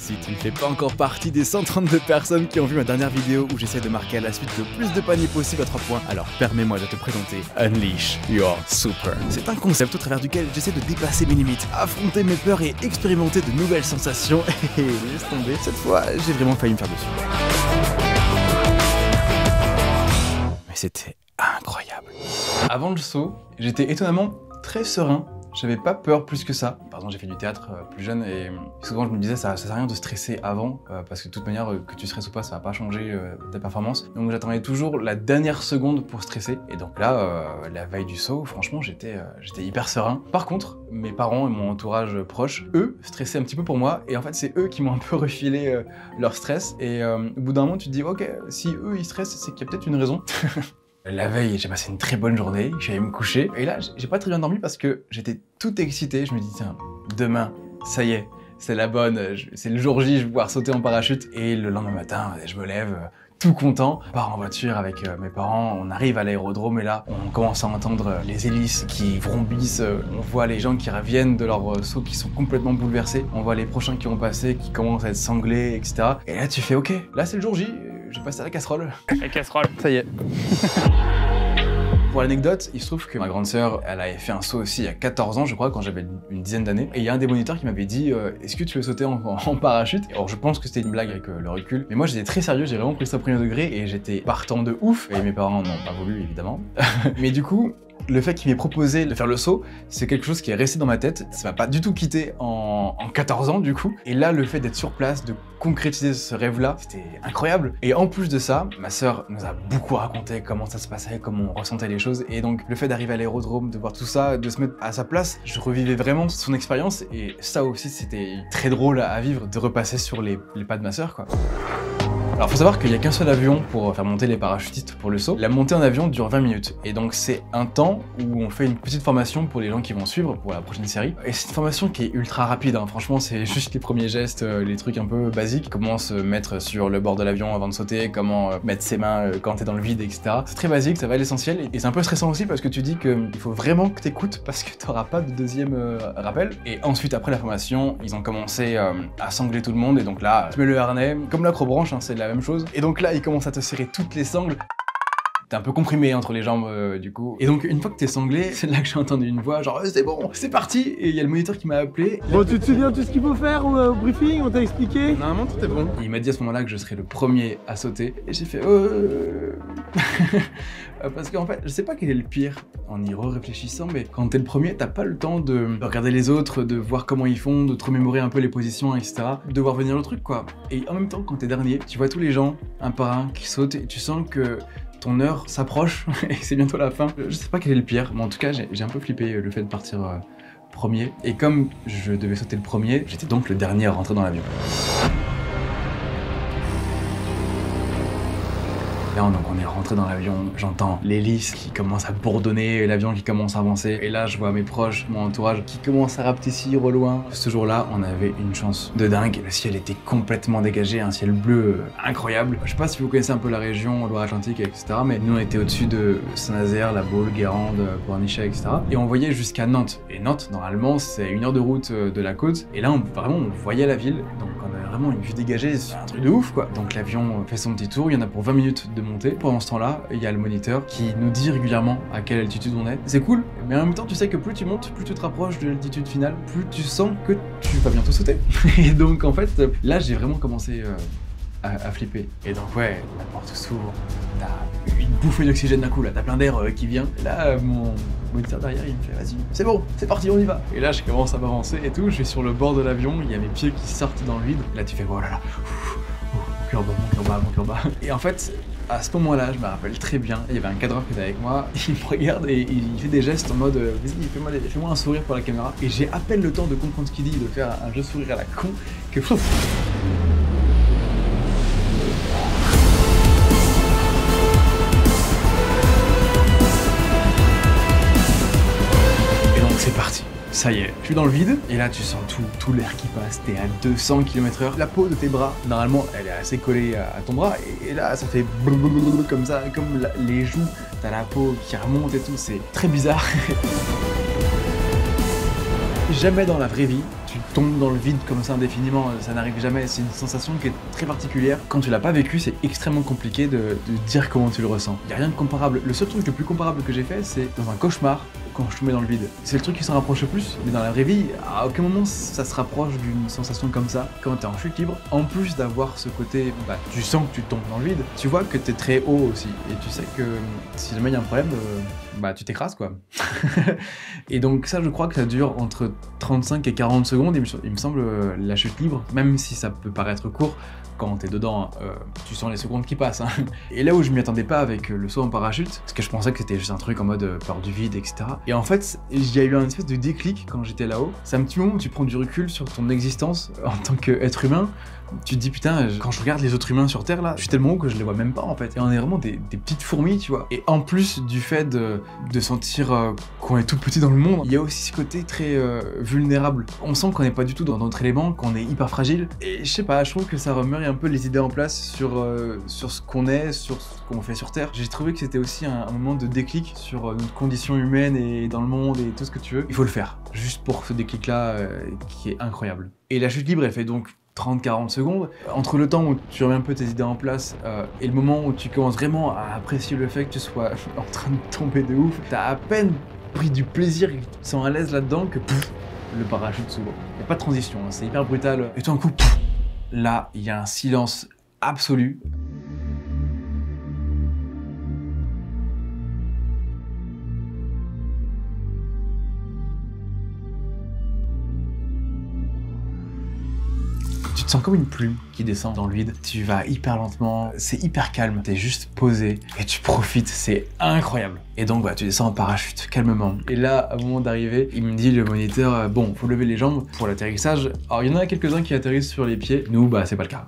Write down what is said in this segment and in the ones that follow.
si tu ne fais pas encore partie des 132 personnes qui ont vu ma dernière vidéo où j'essaie de marquer à la suite le plus de paniers possible à 3 points, alors permets-moi de te présenter Unleash Your Super. C'est un concept au travers duquel j'essaie de dépasser mes limites, affronter mes peurs et expérimenter de nouvelles sensations. Et laisse tomber, cette fois, j'ai vraiment failli me faire dessus. Mais c'était incroyable. Avant le saut, j'étais étonnamment très serein. J'avais pas peur plus que ça. Par exemple, j'ai fait du théâtre plus jeune et souvent je me disais ça sert à rien de stresser avant parce que de toute manière, que tu stresses ou pas, ça va pas changer ta performance. Donc j'attendais toujours la dernière seconde pour stresser. Et donc là, la veille du saut, franchement, j'étais hyper serein. Par contre, mes parents et mon entourage proche, eux, stressaient un petit peu pour moi. Et en fait, c'est eux qui m'ont un peu refilé leur stress. Et au bout d'un moment, tu te dis, ok, si eux ils stressent, c'est qu'il y a peut-être une raison. La veille, j'ai passé une très bonne journée, je suis allé me coucher, et là, j'ai pas très bien dormi parce que j'étais tout excité, je me dis, tiens, demain, ça y est, c'est la bonne, c'est le jour J, je vais pouvoir sauter en parachute, et le lendemain matin, je me lève, tout content, on part en voiture avec mes parents, on arrive à l'aérodrome, et là, on commence à entendre les hélices qui vrombissent, on voit les gens qui reviennent de leur saut qui sont complètement bouleversés, on voit les prochains qui ont passé, qui commencent à être sanglés, etc. Et là, tu fais, ok, là, c'est le jour J, je vais passer à la casserole. La casserole. Ça y est. Pour l'anecdote, il se trouve que ma grande sœur, elle avait fait un saut aussi il y a 14 ans, je crois, quand j'avais une dizaine d'années. Et il y a un des moniteurs qui m'avait dit est-ce que tu veux sauter en parachute? Alors je pense que c'était une blague avec le recul. Mais moi j'étais très sérieux, j'ai vraiment pris ça au premier degré et j'étais partant de ouf. Et mes parents n'ont pas voulu évidemment. Mais du coup, le fait qu'il m'ait proposé de faire le saut, c'est quelque chose qui est resté dans ma tête. Ça m'a pas du tout quitté en 14 ans du coup. Et là, le fait d'être sur place, de concrétiser ce rêve-là, c'était incroyable. Et en plus de ça, ma sœur nous a beaucoup raconté comment ça se passait, comment on ressentait les choses. Et donc, le fait d'arriver à l'aérodrome, de voir tout ça, de se mettre à sa place, je revivais vraiment son expérience. Et ça aussi, c'était très drôle à vivre, de repasser sur les pas de ma sœur, quoi. Alors faut savoir qu'il n'y a qu'un seul avion pour faire monter les parachutistes pour le saut. La montée en avion dure 20 minutes. Et donc c'est un temps où on fait une petite formation pour les gens qui vont suivre pour la prochaine série. Et c'est une formation qui est ultra rapide, hein. Franchement c'est juste les premiers gestes, les trucs un peu basiques. Comment se mettre sur le bord de l'avion avant de sauter, comment mettre ses mains quand t'es dans le vide, etc. C'est très basique, ça va à l'essentiel. Et c'est un peu stressant aussi parce que tu dis qu'il faut vraiment que t'écoutes parce que t'auras pas de deuxième rappel. Et ensuite après la formation, ils ont commencé à sangler tout le monde. Et donc là, tu mets le harnais, comme l'acrobranche, hein, c'est la même chose. Et donc là, il commence à te serrer toutes les sangles. T'es un peu comprimé entre les jambes du coup. Et donc une fois que t'es sanglé, c'est là que j'ai entendu une voix genre c'est bon, c'est parti. Et il y a le moniteur qui m'a appelé. Bon, tu te souviens tout ce qu'il faut faire au briefing? On t'a expliqué? Normalement tout est bon. Et il m'a dit à ce moment-là que je serais le premier à sauter. Et j'ai fait parce qu'en fait, je sais pas quel est le pire en y réfléchissant, mais quand t'es le premier, t'as pas le temps de regarder les autres, de voir comment ils font, de te remémorer un peu les positions, etc. De voir venir le truc quoi. Et en même temps, quand t'es dernier, tu vois tous les gens, un par un, qui sautent et tu sens que ton heure s'approche et c'est bientôt la fin. Je sais pas quel est le pire, mais en tout cas, j'ai un peu flippé le fait de partir premier. Et comme je devais sauter le premier, j'étais donc le dernier à rentrer dans l'avion. Donc on est rentré dans l'avion, j'entends l'hélice qui commence à bourdonner, l'avion qui commence à avancer, et là je vois mes proches, mon entourage qui commence à rapetissir au loin. Ce jour-là, on avait une chance de dingue, le ciel était complètement dégagé, un ciel bleu incroyable. Je sais pas si vous connaissez un peu la région Loire-Atlantique, etc., mais nous on était au-dessus de Saint-Nazaire, La Baule, Guérande, Pornichet, etc., et on voyait jusqu'à Nantes. Et Nantes, normalement, c'est 1 heure de route de la côte, et là vraiment on voyait la ville, donc on avait vraiment une vue dégagée, c'est un truc de ouf quoi. Donc l'avion fait son petit tour, il y en a pour 20 minutes de montée. Pendant ce temps-là, il y a le moniteur qui nous dit régulièrement à quelle altitude on est. C'est cool, mais en même temps, tu sais que plus tu montes, plus tu te rapproches de l'altitude finale, plus tu sens que tu vas bientôt sauter. Et donc en fait, là, j'ai vraiment commencé à flipper. Et donc ouais, la porte s'ouvre, t'as une bouffée d'oxygène d'un coup, là, t'as plein d'air qui vient. Là, mon moniteur derrière, il me fait vas-y, c'est bon, c'est parti, on y va. Et là, je commence à m'avancer et tout, je vais sur le bord de l'avion, il y a mes pieds qui sortent dans le vide. Là, tu fais oh là là, mon cœur bat, mon cœur bat. Et en fait, à ce moment-là, je me rappelle très bien, il y avait un cadreur qui était avec moi, il me regarde et il fait des gestes en mode vas-y, fais-moi un sourire pour la caméra. Et j'ai à peine le temps de comprendre ce qu'il dit, de faire un jeu sourire à la con, que et donc c'est parti. Ça y est, je suis dans le vide, et là tu sens tout l'air qui passe, t'es à 200 km/h. La peau de tes bras, normalement, elle est assez collée à ton bras, et là ça fait comme ça, comme les joues, t'as la peau qui remonte et tout, c'est très bizarre. Jamais dans la vraie vie, tu tombes dans le vide comme ça indéfiniment, ça n'arrive jamais. C'est une sensation qui est très particulière. Quand tu l'as pas vécu, c'est extrêmement compliqué de dire comment tu le ressens. Il n'y a rien de comparable. Le seul truc le plus comparable que j'ai fait, c'est dans un cauchemar, quand je tombais dans le vide. C'est le truc qui s'en rapproche le plus, mais dans la vraie vie, à aucun moment ça se rapproche d'une sensation comme ça. Quand t'es en chute libre, en plus d'avoir ce côté, tu sens que tu tombes dans le vide, tu vois que t'es très haut aussi, et tu sais que si jamais il y a un problème, tu t'écrases quoi. Et donc ça, je crois que ça dure entre 35 et 40 secondes, il me semble, la chute libre, même si ça peut paraître court, quand t'es dedans, tu sens les secondes qui passent. Hein. Et là où je m'y attendais pas avec le saut en parachute, parce que je pensais que c'était juste un truc en mode peur du vide, etc. Et en fait, il y a eu un espèce de déclic quand j'étais là-haut. C'est un petit moment où tu prends du recul sur ton existence en tant qu'être humain. Tu te dis putain, quand je regarde les autres humains sur Terre là, je suis tellement haut que je les vois même pas en fait. Et on est vraiment des petites fourmis, tu vois. Et en plus du fait de sentir qu'on est tout petit dans le monde, il y a aussi ce côté très vulnérable. On sent qu'on n'est pas du tout dans notre élément, qu'on est hyper fragile. Et je sais pas, je trouve que ça remet un peu les idées en place sur ce qu'on est, sur ce qu'on fait sur Terre. J'ai trouvé que c'était aussi un moment de déclic sur notre condition humaine et dans le monde et tout ce que tu veux. Il faut le faire, juste pour ce déclic là qui est incroyable. Et la chute libre, elle fait donc 30-40 secondes. Entre le temps où tu remets un peu tes idées en place et le moment où tu commences vraiment à apprécier le fait que tu sois en train de tomber de ouf, t'as à peine pris du plaisir et que tu te sens à l'aise là-dedans que le parachute s'ouvre. Il n'y a pas de transition, hein, c'est hyper brutal. Et tout d'un coup, là, il y a un silence absolu. Tu te sens comme une plume qui descend dans le vide. Tu vas hyper lentement, c'est hyper calme, t'es juste posé et tu profites, c'est incroyable. Et donc tu descends en parachute calmement. Et là, au moment d'arriver, il me dit le moniteur, bon, faut lever les jambes pour l'atterrissage. Alors il y en a quelques-uns qui atterrissent sur les pieds, nous c'est pas le cas.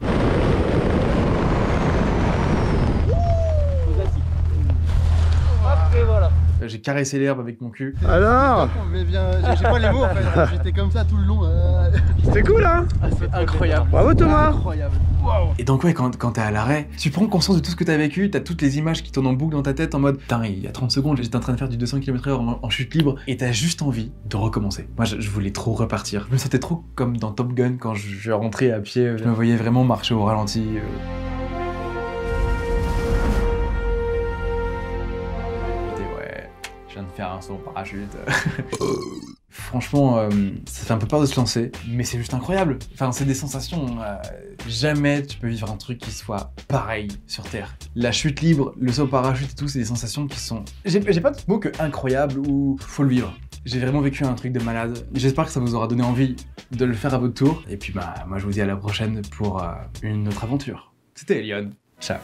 J'ai caressé l'herbe avec mon cul. Alors mais bien, j'ai pas les mots en fait, j'étais comme ça tout le long. C'était cool hein. C'est incroyable. Bravo Thomas. Incroyable. Wow. Et donc quand t'es à l'arrêt, tu prends conscience de tout ce que t'as vécu, t'as toutes les images qui tournent en boucle dans ta tête en mode putain, il y a 30 secondes, j'étais en train de faire du 200 km/h en chute libre, et t'as juste envie de recommencer. Moi je voulais trop repartir. Je me sentais trop comme dans Top Gun quand je rentrais à pied, je me voyais vraiment marcher au ralenti. Je viens de faire un saut en parachute. Franchement, ça fait un peu peur de se lancer, mais c'est juste incroyable. Enfin, c'est des sensations. Jamais tu peux vivre un truc qui soit pareil sur Terre. La chute libre, le saut en parachute et tout, c'est des sensations qui sont... J'ai pas de mots que incroyable ou faut le vivre. J'ai vraiment vécu un truc de malade. J'espère que ça vous aura donné envie de le faire à votre tour. Et puis moi je vous dis à la prochaine pour une autre aventure. C'était Elion. Ciao.